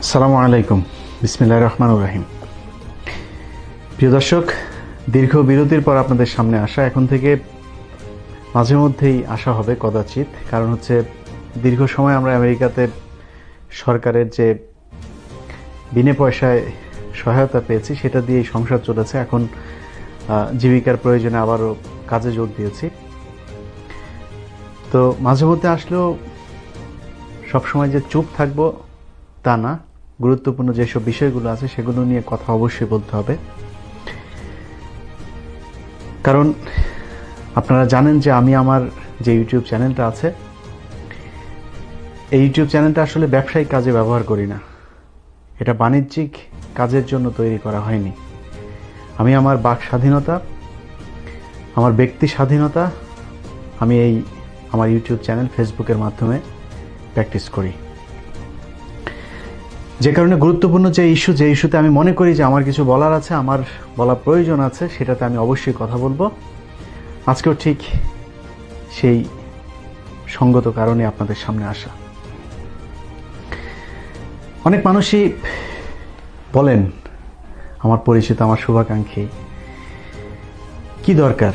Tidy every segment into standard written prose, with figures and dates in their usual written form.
আসসালামু আলাইকুম। বিসমিল্লাহির রহমানির রহিম। প্রিয় দর্শক, দীর্ঘ বিরতির পর আপনাদের সামনে আসা, এখন থেকে মাঝে মধ্যেই আসা হবে কদাচিৎ। কারণ হচ্ছে দীর্ঘ সময় আমরা আমেরিকাতে সরকারের যে বিনা পয়সায় সহায়তা পেয়েছি সেটা দিয়েই সংসার চলেছে। এখন জীবিকার প্রয়োজনে আবারও কাজে যোগ দিয়েছি। তো মাঝে মধ্যে আসলেও সবসময় যে চুপ থাকবো তা না, গুরুত্বপূর্ণ যেসব বিষয়গুলো আছে সেগুলো নিয়ে কথা অবশ্যই বলতে হবে। কারণ আপনারা জানেন যে আমি আমার যে ইউটিউব চ্যানেলটা আছে, এই ইউটিউব চ্যানেলটা আসলে ব্যবসায়িক কাজে ব্যবহার করি না। এটা বাণিজ্যিক কাজের জন্য তৈরি করা হয়নি। আমি আমার বাক স্বাধীনতা, আমার ব্যক্তি স্বাধীনতা আমি আমার ইউটিউব চ্যানেল ফেসবুকের মাধ্যমে প্র্যাকটিস করি। যে কারণে গুরুত্বপূর্ণ যে ইস্যুতে আমি মনে করি যে আমার কিছু বলার আছে, আমার বলা প্রয়োজন আছে, সেটাতে আমি অবশ্যই কথা বলবো। আজকেও ঠিক সেই সঙ্গত কারণে আপনাদের সামনে আসা। অনেক মানুষই বলেন, আমার পরিচিত, আমার শুভাকাঙ্ক্ষী, কি দরকার,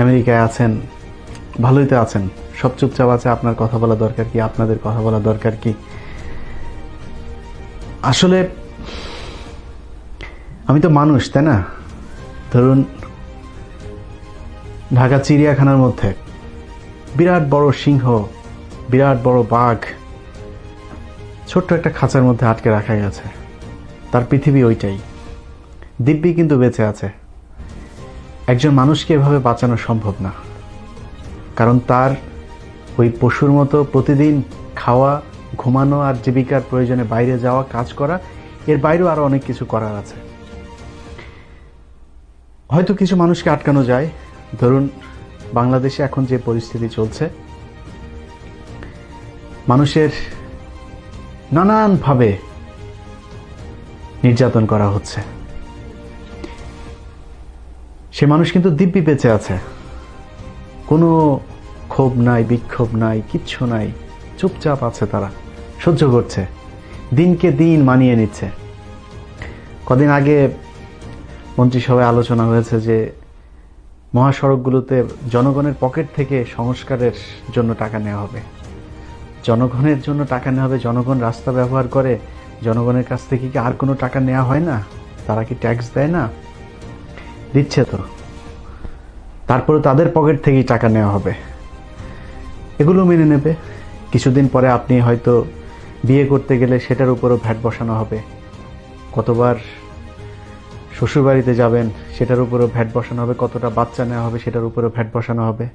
আমেরিকায় আছেন, ভালোই তো আছেন, সব চুপচাপ আছে, আপনার কথা বলা দরকার কি, আপনাদের কথা বলা দরকার কি? আসলে আমি তো মানুষ, তাই না? ধরুন ঢাকা চিড়িয়াখানার মধ্যে বিরাট বড় সিংহ, বিরাট বড় বাঘ ছোট্ট একটা খাঁচার মধ্যে আটকে রাখা গেছে। তার পৃথিবী ওইটাই, দিব্যি কিন্তু বেঁচে আছে। একজন মানুষকে এভাবে বাঁচানো সম্ভব না। কারণ তার ওই পশুর মতো প্রতিদিন খাওয়া, ঘুমানো আর জীবিকার প্রয়োজনে বাইরে যাওয়া, কাজ করা, এর বাইরেও আরো অনেক কিছু করার আছে। হয়তো কিছু মানুষকে আটকানো যায়। ধরুন বাংলাদেশে এখন যে পরিস্থিতি চলছে, মানুষের নানানভাবে নির্যাতন করা হচ্ছে, সে মানুষ কিন্তু দিব্যি বেঁচে আছে, কোনো ক্ষোভ নাই, বিক্ষোভ নাই, কিচ্ছু নাই, চুপচাপ আছে, তারা সহ্য করছে, দিনকে দিন মানিয়ে নিচ্ছে। কদিন আগে মন্ত্রিসভায় আলোচনা হয়েছে যে মহাসড়কগুলোতে জনগণের পকেট থেকে সংস্কারের জন্য টাকা নেওয়া হবে। জনগণের জন্য টাকা নেওয়া হবে, জনগণ রাস্তা ব্যবহার করে, জনগণের কাছ থেকে কি আর কোনো টাকা নেওয়া হয় না? তারা কি ট্যাক্স দেয় না? দিচ্ছে তো। তারপরে তাদের পকেট থেকেই টাকা নেওয়া হবে। এগুলো মেনে নেবে। কিছুদিন পরে আপনি হয়তো বিয়ে করতে গেলে সেটার উপরও ভ্যাট বসানো হবে। কতবার শ্বশুরবাড়িতে যাবেন সেটার উপরও ভ্যাট বসানো হবে। কতটা বাচ্চা নেওয়া হবে সেটার উপরও ভ্যাট বসানো হবে।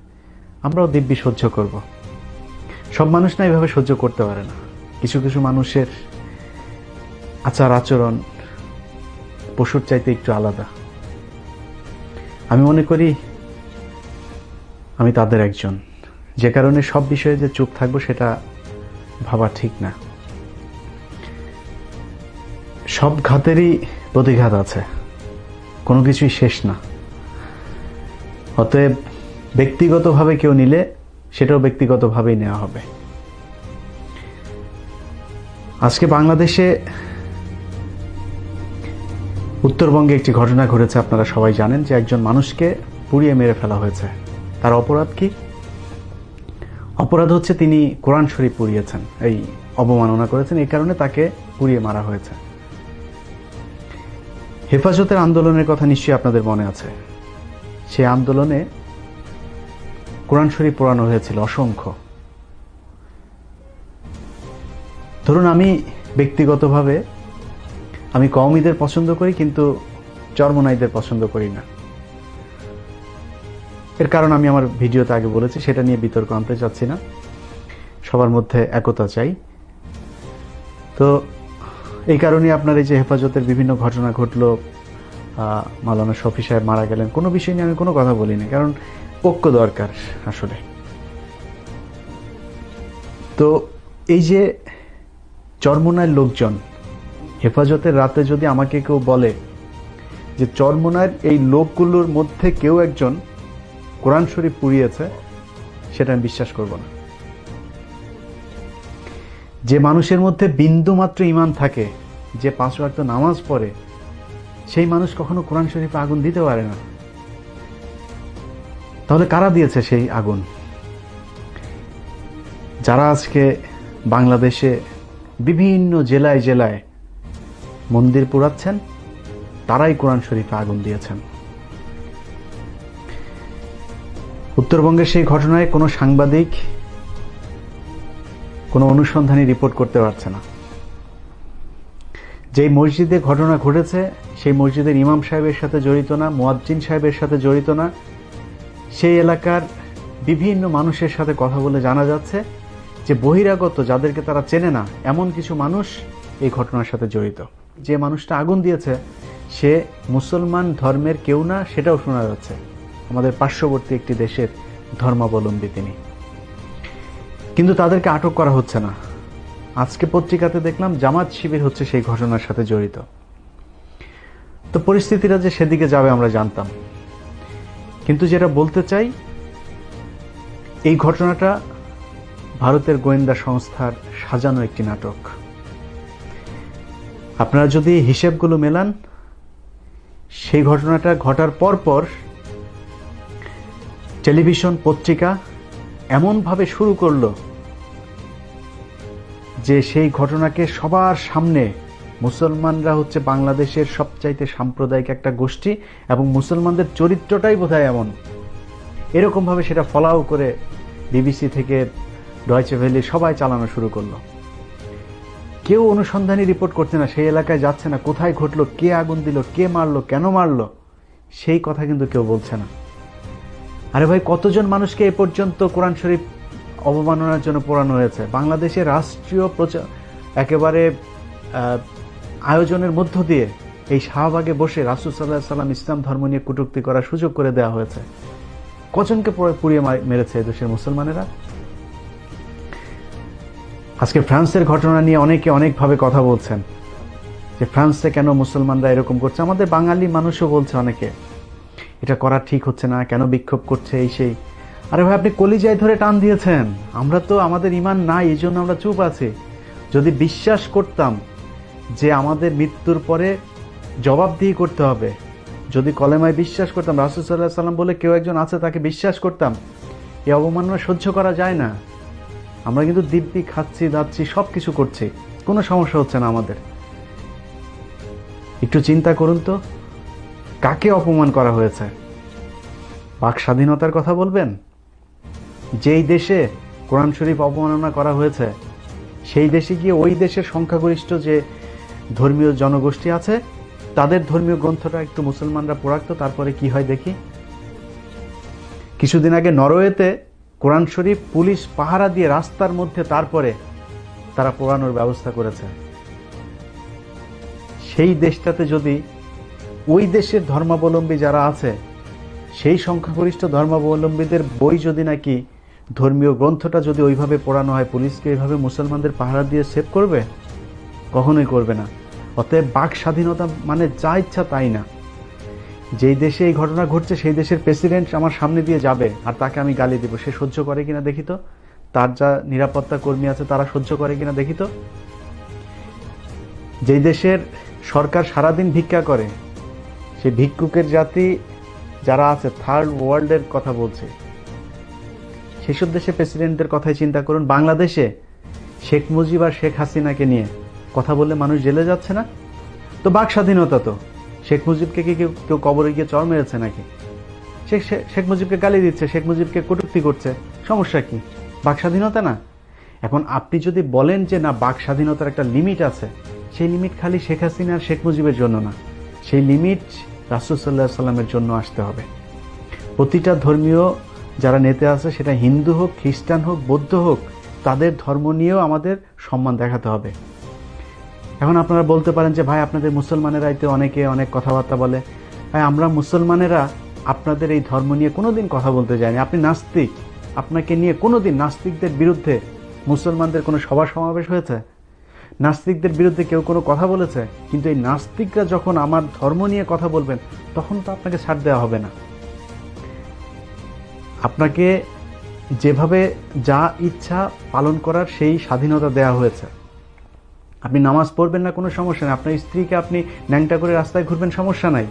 আমরাও দিব্যি সহ্য করব। সব মানুষ না এভাবে সহ্য করতে পারে না। কিছু কিছু মানুষের আচার আচরণ পশুর চাইতে একটু আলাদা। আমি মনে করি আমি তাদের একজন। যে কারণে সব বিষয়ে যে চুপ থাকবো সেটা ভাবা ঠিক না। সব ঘাতেরই প্রতিঘাত আছে, কোনো কিছুই শেষ না। অতএব ব্যক্তিগতভাবে কেউ নিলে সেটাও ব্যক্তিগতভাবেই নেওয়া হবে। আজকে বাংলাদেশে উত্তরবঙ্গে একটি ঘটনা ঘটেছে। আপনারা সবাই জানেন যে একজন মানুষকে পুড়িয়ে মেরে ফেলা হয়েছে। তার অপরাধ কি? অপরাধ হচ্ছে তিনি কোরআন শরীফ পুড়িয়েছেন, এই অবমাননা করেছেন, এই কারণে তাকে পুড়িয়ে মারা হয়েছে। হেফাজতের আন্দোলনের কথা নিশ্চয়ই আপনাদের মনে আছে। সেই আন্দোলনে কোরআন শরীফ পোড়ানো হয়েছিল অসংখ্য। ধরুন আমি ব্যক্তিগতভাবে আমি কওমিদের পছন্দ করি, কিন্তু চরমনাইদের পছন্দ করি না। এর কারণ আমি আমার ভিডিওতে আগে বলেছি, সেটা নিয়ে বিতর্ক আনতে চাচ্ছি না। সবার মধ্যে একতা চাই। তো এই কারণে আপনার এই যে হেফাজতের বিভিন্ন ঘটনা ঘটলো, মাওলানা শফি সাহেব মারা গেলেন, কোনো বিষয় নিয়ে আমি কোনো কথা বলি না, কারণ ঐক্য দরকার আসলে। তো এই যে চরমনার লোকজন, হেফাজতের রাতে যদি আমাকে কেউ বলে যে চরমনার এই লোকগুলোর মধ্যে কেউ একজন কোরআন শরীফ পুড়িয়েছে, সেটা আমি বিশ্বাস করব না। যে মানুষের মধ্যে বিন্দু মাত্র ঈমান থাকে যে 5 ওয়াক্ত নামাজ পড়ে, সেই মানুষ কখনো কোরআন শরীফে আগুন দিতে পারে না। তাহলে কারা দিয়েছে সেই আগুন? যারা আজকে বাংলাদেশে বিভিন্ন জেলায় জেলায় মন্দির পোড়াচ্ছেন, তারাই কোরআন শরীফে আগুন দিয়েছেন। উত্তরবঙ্গের সেই ঘটনায় কোনো সাংবাদিক কোনো অনুসন্ধানী রিপোর্ট করতে পারছে না। যেই মসজিদে ঘটনা ঘটেছে, সেই মসজিদের ইমাম সাহেবের সাথে জড়িত না, মুয়াজ্জিন সাহেবের সাথে জড়িত না, সেই এলাকার বিভিন্ন মানুষের সাথে কথা বলে জানা যাচ্ছে যে বহিরাগত, যাদেরকে তারা চেনে না, এমন কিছু মানুষ এই ঘটনার সাথে জড়িত। যে মানুষটা আগুন দিয়েছে সে মুসলমান ধর্মের কেউ না, সেটাও শোনা যাচ্ছে। আমাদের পার্শ্ববর্তী একটি দেশের ধর্মাবলম্বী তিনি, কিন্তু তাদেরকে আটক করা হচ্ছে না। আজকে পত্রিকাতে দেখলাম জামাত শিবির হচ্ছে সেই ঘটনার সাথে জড়িত। তো পরিস্থিতিটা যে সেদিকে যাবে আমরা জানতাম, কিন্তু যেটা বলতে চাই, এই ঘটনাটা ভারতের গোয়েন্দা সংস্থার সাজানো একটি নাটক। আপনারা যদি হিসেবগুলো মেলান, সেই ঘটনাটা ঘটার পর টেলিভিশন পত্রিকা এমনভাবে শুরু করলো যে সেই ঘটনাকে সবার সামনে, মুসলমানরা হচ্ছে বাংলাদেশের সবচাইতে সাম্প্রদায়িক একটা গোষ্ঠী এবং মুসলমানদের চরিত্রটাই বোধহয় এমন, এরকমভাবে সেটা ফলাও করে বিবিসি থেকে ডয়েচে ভেলে সবাই চালানো শুরু করলো। কেউ অনুসন্ধানী রিপোর্ট করছে না, সেই এলাকায় যাচ্ছে না, কোথায় ঘটলো, কে আগুন দিল, কে মারলো, কেন মারলো, সেই কথা কিন্তু কেউ বলছে না। আরে ভাই, কতজন মানুষকে এ পর্যন্ত কোরআন শরীফ অবমাননার জন্য পোড়ানো হয়েছে? বাংলাদেশের রাষ্ট্রীয় একেবারে আয়োজনের মধ্য দিয়ে এই শাহবাগে বসে রাসূল সাল্লাল্লাহু আলাইহি ওয়াসাল্লাম ইসলাম ধর্ম নিয়ে কটূক্তি করার সুযোগ করে দেওয়া হয়েছে। কজনকে পুড়িয়ে মেরেছে দেশের মুসলমানেরা? আজকে ফ্রান্সের ঘটনা নিয়ে অনেকে অনেকভাবে কথা বলছেন যে ফ্রান্সে কেন মুসলমানরা এরকম করছে। আমাদের বাঙালি মানুষও বলছে অনেকে, এটা করা ঠিক হচ্ছে না, কেন বিক্ষোভ করছে, এই সেই। আরে ভাই, আপনি কলিজায় ধরে টান দিয়েছেন। আমরা তো, আমাদের ঈমান নাই, এই জন্য আমরা চুপ আছি। যদি বিশ্বাস করতাম যে আমাদের মৃত্যুর পরে জবাবদিহি করতে হবে, যদি কলেমায় বিশ্বাস করতাম, রাসূল সাল্লাল্লাহু আলাইহি ওয়াসাল্লাম বলে কেউ একজন আছে, তাকে বিশ্বাস করতাম, এই অবমাননা সহ্য করা যায় না। আমরা কিন্তু দিব্যি খাচ্ছি, দাচ্ছি, সব কিছু করছি, কোনো সমস্যা হচ্ছে না আমাদের। একটু চিন্তা করুন তো, কাকে অপমান করা হয়েছে? বাক স্বাধীনতার কথা বলবেন? যেই দেশে কোরআন শরীফ অবমাননা করা হয়েছে, সেই দেশে গিয়ে ওই দেশের সংখ্যাগরিষ্ঠ যে ধর্মীয় জনগোষ্ঠী আছে, তাদের ধর্মীয় গ্রন্থটা একটু মুসলমানরা পোড়াতো, তারপরে কি হয় দেখি। কিছুদিন আগে নরওয়েতে কোরআন শরীফ পুলিশ পাহারা দিয়ে রাস্তার মধ্যে তারপরে তারা পোড়ানোর ব্যবস্থা করেছে। সেই দেশটাতে যদি ওই দেশের ধর্মাবলম্বী যারা আছে, সেই সংখ্যাগরিষ্ঠ ধর্মাবলম্বীদের বই যদি নাকি, ধর্মীয় গ্রন্থটা যদি ওইভাবে পড়ানো হয়, পুলিশকে এইভাবে মুসলমানদের পাহারা দিয়ে সেভ করবে? কখনোই করবে না। অতএব বাক স্বাধীনতা মানে যা ইচ্ছা তাই না। যেই দেশে এই ঘটনা ঘটছে, সেই দেশের প্রেসিডেন্ট আমার সামনে দিয়ে যাবে আর তাকে আমি গালি দেব, সে সহ্য করে কিনা দেখি তো। তার যা নিরাপত্তা কর্মী আছে তারা সহ্য করে কিনা দেখি তো। যেই দেশের সরকার সারাদিন ভিক্ষা করে, সেই ভিক্ষুকের জাতি যারা আছে, থার্ড ওয়ার্ল্ডের কথা বলছে, সেসব দেশে প্রেসিডেন্টদের কথাই চিন্তা করুন। বাংলাদেশে শেখ মুজিব আর শেখ হাসিনাকে নিয়ে কথা বললে মানুষ জেলে যাচ্ছে না? তো বাক স্বাধীনতা তো। শেখ মুজিবকে কি কেউ কবরে গিয়ে চড় মেরেছে নাকি? শেখ মুজিবকে গালি দিচ্ছে, শেখ মুজিবকে কটূক্তি করছে, সমস্যা কি? বাক স্বাধীনতা না? এখন আপনি যদি বলেন যে না, বাক স্বাধীনতার একটা লিমিট আছে, সেই লিমিট খালি শেখ হাসিনা আর শেখ মুজিবের জন্য না, সেই লিমিট রাসূল সাল্লাল্লাহু আলাইহি ওয়াসাল্লামের জন্য আসতে হবে। প্রতিটা ধর্মীয় যারা নেতা আছে, সেটা হিন্দু হোক, খ্রিস্টান হোক, বৌদ্ধ হোক, তাদের ধর্ম নিয়েও আমাদের সম্মান দেখাতে হবে। এখন আপনারা বলতে পারেন যে ভাই, আপনাদের মুসলমানেরা এতে অনেকে অনেক কথাবার্তা বলে। ভাই, আমরা মুসলমানেরা আপনাদের এই ধর্ম নিয়ে কোনোদিন কথা বলতে যাইনি। আপনি নাস্তিক, আপনাকে নিয়ে কোনোদিন নাস্তিকদের বিরুদ্ধে মুসলমানদের কোনো সভা সমাবেশ হয়েছে? নাস্তিকদের বিরুদ্ধে কেউ কোনো কথা বলেছে? কিন্তু এই নাস্তিকরা যখন আমার ধর্ম নিয়ে কথা বলবেন, তখন তো আপনাকে ছাড় দেওয়া হবে না। আপনাকে যেভাবে যা ইচ্ছা পালন করার সেই স্বাধীনতা দেওয়া হয়েছে, আপনি নামাজ পড়বেন না, কোনো সমস্যা নেই, আপনার স্ত্রীকে আপনি ন্যাংটা করে রাস্তায় ঘুরবেন, সমস্যা নাই,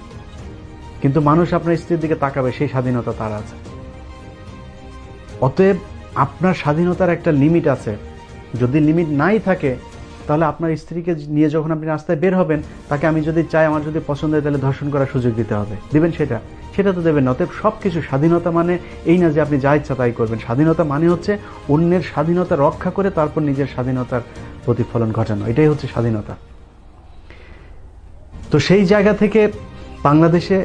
কিন্তু মানুষ আপনার স্ত্রীর দিকে তাকাবে, সেই স্বাধীনতা তার আছে। অতএব আপনার স্বাধীনতার একটা লিমিট আছে। যদি লিমিট নাই থাকে, তাহলে আপনার স্ত্রীকে নিয়ে যখন আপনি রাস্তায় বের হবেন, তাকে আমি যদি চাই, আমার যদি পছন্দ হয়, তাহলে ধর্ষণ করার সুযোগ দিতে হবে। দিবেন সেটা? সেটা তো দেবেন না। অতএব সব কিছু স্বাধীনতা মানে এই না যে আপনি যা ইচ্ছা তাই করবেন। স্বাধীনতা মানে হচ্ছে অন্যের স্বাধীনতা রক্ষা করে তারপর নিজের স্বাধীনতার প্রতিফলন ঘটানো, এটাই হচ্ছে স্বাধীনতা। তো সেই জায়গা থেকে বাংলাদেশে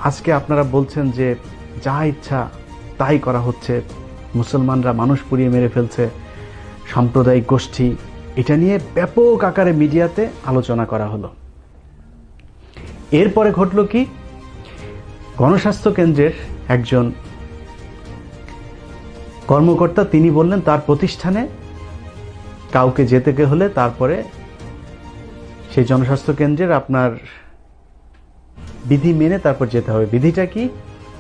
আজকে আপনারা বলছেন যে যা ইচ্ছা তাই করা হচ্ছে, মুসলমানরা মানুষ পুড়িয়ে মেরে ফেলছে, সাম্প্রদায়িক গোষ্ঠী, এটা নিয়ে ব্যাপক আকারে মিডিয়াতে আলোচনা করা হলো। এরপরে ঘটল কি, গণস্বাস্থ্য কেন্দ্রের একজন কর্মকর্তা তিনি বললেন তার প্রতিষ্ঠানে কাউকে যেতে হলে তারপরে সেই জনস্বাস্থ্য কেন্দ্রের আপনার বিধি মেনে তারপর যেতে হবে। বিধিটা কি?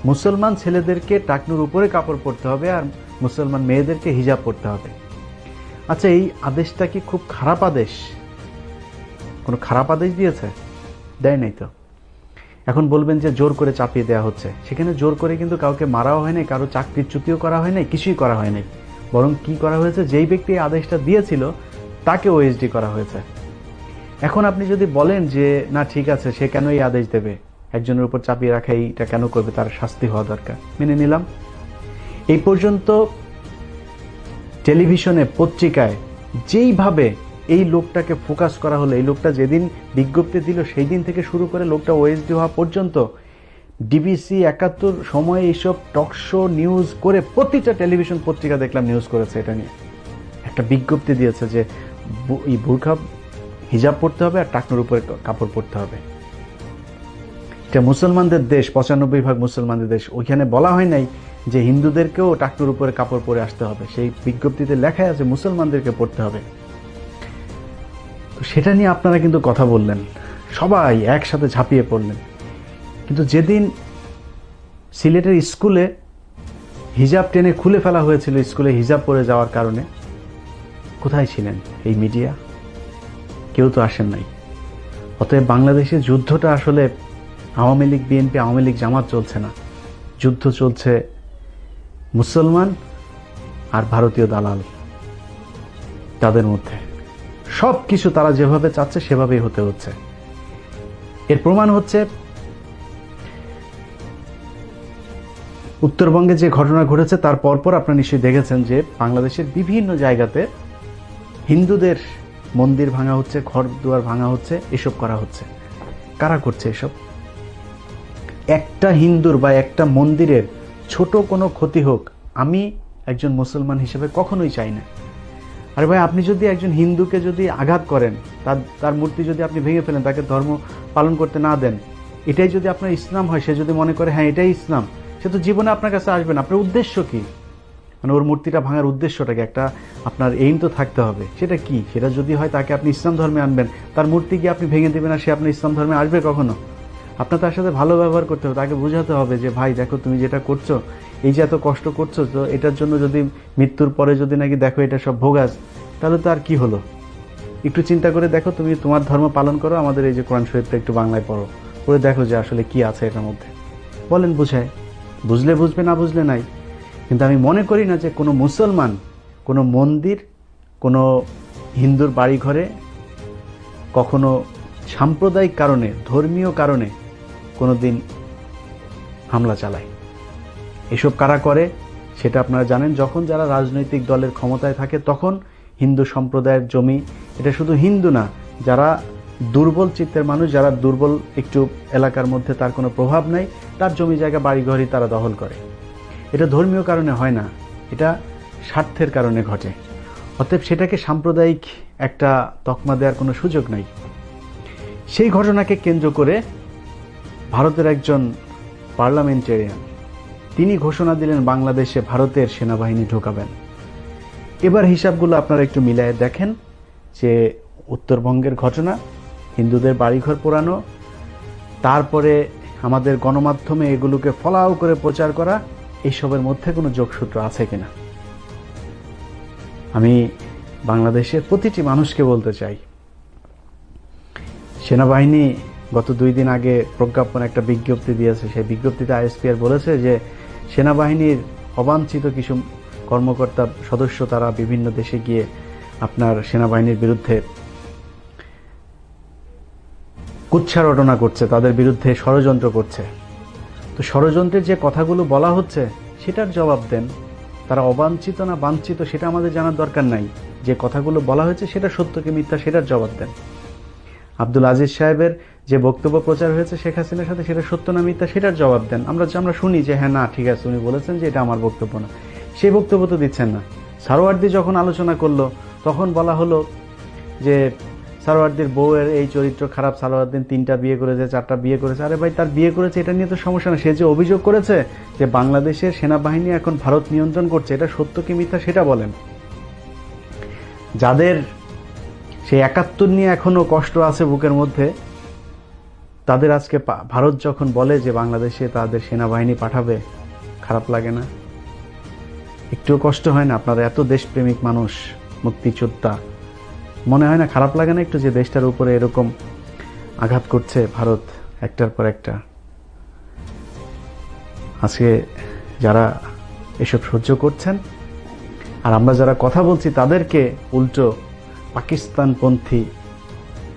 মুসলমান ছেলেদেরকে টাকনুর উপরে কাপড় পরতে হবে আর মুসলমান মেয়েদেরকে হিজাব পরতে হবে। আচ্ছা, এই আদেশটা কি খুব খারাপ আদেশ? কোনো খারাপ আদেশ দিয়েছে? দেয় নাই তো। এখন বলবেন যে জোর করে চাপিয়ে দেওয়া হচ্ছে। সেখানে জোর করে কিন্তু কাউকে মারাও হয় নাই, কারো চাকরিচ্যুতিও করা হয় নাই, কিছুই করা হয় নাই। বরং কি করা হয়েছে, যেই ব্যক্তি এই আদেশটা দিয়েছিল তাকে ওএসডি করা হয়েছে। এখন আপনি যদি বলেন যে না ঠিক আছে, সে কেন এই আদেশ দেবে, একজনের উপর চাপিয়ে রাখা এইটা কেন করবে, তার শাস্তি হওয়া দরকার, মেনে নিলাম। এই পর্যন্ত টেলিভিশনে, পত্রিকায় যেইভাবে এই লোকটাকে ফোকাস করা হলো, এই লোকটা যেদিন বিজ্ঞপ্তি দিল সেই দিন থেকে শুরু করে লোকটা ওএসডি হওয়া পর্যন্ত, ডিবিসি, ৭১, সময়, এইসব টকশো নিউজ করে প্রতিটা টেলিভিশন পত্রিকা দেখলাম নিউজ করেছে এটা নিয়ে। একটা বিজ্ঞপ্তি দিয়েছে যে এই বোরখা, হিজাব পড়তে হবে আর টাকনুর উপরে কাপড় পরতে হবে। এটা মুসলমানদের দেশ, ৯৫% মুসলমানদের দেশ। ওইখানে বলা হয় নাই যে হিন্দুদেরকেও টাকনুর উপরে কাপড় পরে আসতে হবে। সেই বিজ্ঞপ্তিতে লেখাই আছে মুসলমানদেরকে পড়তে হবে। তো সেটা নিয়ে আপনারা কিন্তু কথা বললেন, সবাই একসাথে ঝাঁপিয়ে পড়লেন। কিন্তু যেদিন সিলেটের স্কুলে হিজাব টেনে খুলে ফেলা হয়েছিল, স্কুলে হিজাব পরে যাওয়ার কারণে, কোথায় ছিলেন এই মিডিয়া? কেউ তো আসেন নাই। অতএব বাংলাদেশে যুদ্ধটা আসলে আওয়ামী লীগ, বিএনপি, আওয়ামী লীগ, জামাত চলছে না। যুদ্ধ চলছে মুসলমান আর ভারতীয় দালাল, তাদের মধ্যে। সব কিছু তারা যেভাবে চাচ্ছে সেভাবেই হতে হচ্ছে। এর প্রমাণ হচ্ছে উত্তরবঙ্গে যে ঘটনা ঘটেছে তার পরপর আপনারা নিশ্চয়ই দেখেছেন যে বাংলাদেশের বিভিন্ন জায়গাতে হিন্দুদের মন্দির ভাঙা হচ্ছে, ঘর দুয়ার ভাঙা হচ্ছে, এসব করা হচ্ছে। কারা করছে এসব? একটা হিন্দুর বা একটা মন্দিরের ছোট কোনো ক্ষতি হোক, আমি একজন মুসলমান হিসেবে কখনোই চাই না। আরে ভাই, আপনি যদি একজন হিন্দুকে যদি আঘাত করেন, তার মূর্তি যদি আপনি ভেঙে ফেলেন, তাকে ধর্ম পালন করতে না দেন, এটাই যদি আপনার ইসলাম হয়, সে যদি মনে করে হ্যাঁ এটাই ইসলাম, সে তো জীবনে আপনার কাছে আসবে না। আপনার উদ্দেশ্য কি? মানে ওর মূর্তিটা ভাঙার উদ্দেশ্যটাকে একটা আপনার এইম তো থাকতে হবে। সেটা কি? সেটা যদি হয় তাকে আপনি ইসলাম ধর্মে আনবেন, তার মূর্তি কি আপনি ভেঙে দেবেন আর সে আপনার ইসলাম ধর্মে আসবে কখনো? আপনার তার সাথে ভালো ব্যবহার করতে হবে, তাকে বোঝাতে হবে যে ভাই দেখো তুমি যেটা করছো, এই যে এত কষ্ট করছো, তো এটার জন্য যদি মৃত্যুর পরে যদি নাকি দেখো এটা সব ভোগাস, তাহলে তো আর কি হলো? একটু চিন্তা করে দেখো, তুমি তোমার ধর্ম পালন করো, আমাদের এই যে কোরআন শরীফটা একটু বাংলায় পড়ো, পড়ে দেখো যে আসলে কি আছে এটার মধ্যে। বলেন বুঝায়, বুঝলে বুঝবে, না বুঝলে নাই। কিন্তু আমি মনে করি না যে কোনো মুসলমান কোনো মন্দির, কোনো হিন্দুর বাড়িঘরে কখনো সাম্প্রদায়িক কারণে, ধর্মীয় কারণে কোনো দিন হামলা চালায়। এসব কারা করে সেটা আপনারা জানেন। যখন যারা রাজনৈতিক দলের ক্ষমতায় থাকে তখন হিন্দু সম্প্রদায়ের জমি, এটা শুধু হিন্দু না, যারা দুর্বল চিত্তের মানুষ, যারা দুর্বল একটু এলাকার মধ্যে তার কোনো প্রভাব নাই, তার জমি জায়গা বাড়িঘরই তারা দখল করে। এটা ধর্মীয় কারণে হয় না, এটা স্বার্থের কারণে ঘটে। অতএব সেটাকে সাম্প্রদায়িক একটা তকমা দেওয়ার কোনো সুযোগ নাই। সেই ঘটনাকে কেন্দ্র করে ভারতের একজন পার্লামেন্টেরিয়ান তিনি ঘোষণা দিলেন বাংলাদেশে ভারতের সেনাবাহিনী ঢোকাবেন। এবার হিসাবগুলো আপনারা একটু মিলায়ে দেখেন যে উত্তরবঙ্গের ঘটনা, হিন্দুদের বাড়িঘর পোড়ানো, তারপরে আমাদের গণমাধ্যমে এগুলোকে ফলাও করে প্রচার করা, এইসবের মধ্যে কোনো যোগসূত্র আছে কিনা। আমি বাংলাদেশের প্রতিটি মানুষকে বলতে চাই, সেনাবাহিনী গত 2 দিন আগে প্রজ্ঞাপন একটা বিজ্ঞপ্তি দিয়েছে। সেই বিজ্ঞপ্তিতে আইএসপিআর বলেছে যে সেনাবাহিনীর অবাঞ্ছিত কিছু কর্মকর্তা সদস্য তারা বিভিন্ন দেশে গিয়ে আপনার সেনাবাহিনীর বিরুদ্ধে কুৎসা রটনা করছে, তাদের বিরুদ্ধে ষড়যন্ত্র করছে। তো ষড়যন্ত্রের যে কথাগুলো বলা হচ্ছে সেটার জবাব দেন। তারা অবাঞ্ছিত না বাঞ্ছিত সেটা আমাদের জানার দরকার নাই, যে কথাগুলো বলা হয়েছে সেটা সত্য কি মিথ্যা সেটার জবাব দেন। আব্দুল আজিজ সাহেবের যে বক্তব্য প্রচার হয়েছে শেখ হাসিনার সাথে, সেটা সত্য না মিথ্যা সেটার জবাব দেন। আমরা শুনি যে হ্যাঁ না ঠিক আছে, উনি বলেছেন যে এটা আমার বক্তব্য না, সেই বক্তব্য তো দিচ্ছেন না। সারোয়ার্দী যখন আলোচনা করলো তখন বলা হলো যে সারোয়ার্দীর বউয়ের এই চরিত্র খারাপ, সারোয়ার্দিন 3টা বিয়ে করেছে 4টা বিয়ে করেছে। আরে ভাই, তার বিয়ে করেছে এটা নিয়ে তো সমস্যা না। সে যে অভিযোগ করেছে যে বাংলাদেশের সেনাবাহিনী এখন ভারত নিয়ন্ত্রণ করছে, এটা সত্য কি মিথ্যা সেটা বলেন। যাদের সেই 71 নিয়ে এখনো কষ্ট আছে বুকের মধ্যে, তাদের আজকে ভারত যখন বলে যে বাংলাদেশে তাদের সেনাবাহিনী পাঠাবে, খারাপ লাগে না? একটুও কষ্ট হয় না? আপনারা এত দেশপ্রেমিক মানুষ, মুক্তিযোদ্ধা, মনে হয় না খারাপ লাগে না একটু যে দেশটার উপরে এরকম আঘাত করছে ভারত একটার পর একটা? আজকে যারা এসব সহ্য করছেন আর আমরা যারা কথা বলছি তাদেরকে উল্টো পাকিস্তানপন্থী,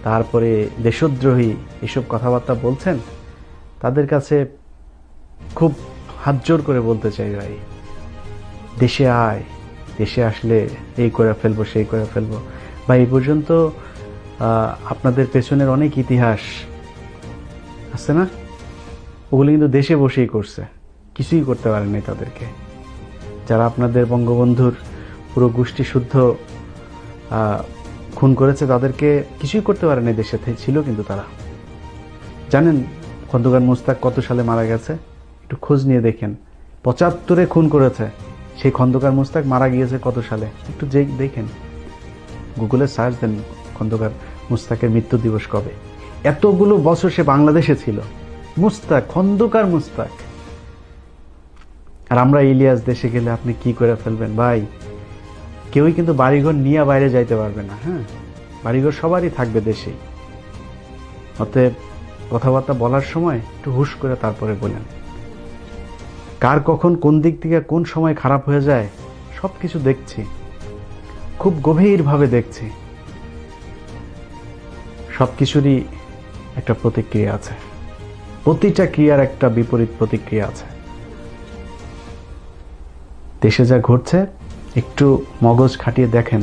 তারপরে দেশদ্রোহী এসব কথাবার্তা বলছেন, তাদের কাছে খুব হাত জোর করে বলতে চাই ভাই, দেশে আয়, দেশে আসলে এই করে ফেলবো সেই করে ফেলবো। বা এই পর্যন্ত আপনাদের পেছনের অনেক ইতিহাস আছে না, ওগুলো কিন্তু দেশে বসেই করছে, কিছুই করতে পারেনি তাদেরকে। যারা আপনাদের বঙ্গবন্ধুর পুরো গোষ্ঠী শুদ্ধ খুন করেছে তাদেরকে কিছুই করতে পারেনি, দেশে ছিল কিন্তু তারা। জানেন খন্দকার মোস্তাক কত সালে মারা গেছে? একটু খোঁজ নিয়ে দেখেন। 75-এ খুন করেছে সেই খন্দকার মোস্তাক, মারা গিয়েছে কত সালে? একটু দেখেন, গুগলে সার্চ দেন খন্দকার মোস্তাকের মৃত্যু দিবস কবে। এতগুলো বছর সে বাংলাদেশে ছিল, মুস্তাক, খন্দকার মুস্তাক। আর আমরা ইলিয়াস দেশে গেলে আপনি কি করে ফেলবেন ভাই? কেউই কিন্তু বাড়িঘর নিয়ে বাইরে যাইতে পারবে না। হ্যাঁ, বাড়িঘর সবারই থাকবে দেশেই। অতএব কথাবার্তা বলার সময় একটু হুশ করে তারপরে বলেন। কার কখন কোন দিক থেকে কোন সময় খারাপ হয়ে যায় সব কিছু দেখছি, খুব গভীরভাবে দেখছি। সব কিছুরই একটা প্রতিক্রিয়া আছে, প্রতিটা ক্রিয়ার একটা বিপরীত প্রতিক্রিয়া আছে। দেশে যা ঘটছে একটু মগজ খাটিয়ে দেখেন,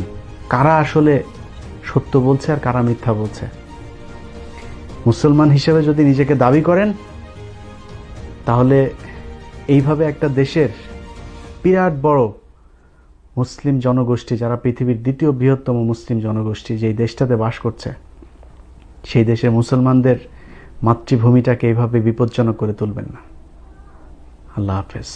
কারা আসলে সত্য বলছে আর কারা মিথ্যা বলছে। মুসলমান হিসেবে যদি নিজেকে দাবি করেন, তাহলে এইভাবে একটা দেশের বিরাট বড় মুসলিম জনগোষ্ঠী, যারা পৃথিবীর 2য় বৃহত্তম মুসলিম জনগোষ্ঠী যেই দেশটাতে বাস করছে, সেই দেশের মুসলমানদের মাতৃভূমিটাকে এইভাবে বিপজ্জনক করে তুলবেন না। আল্লাহ হাফেজ।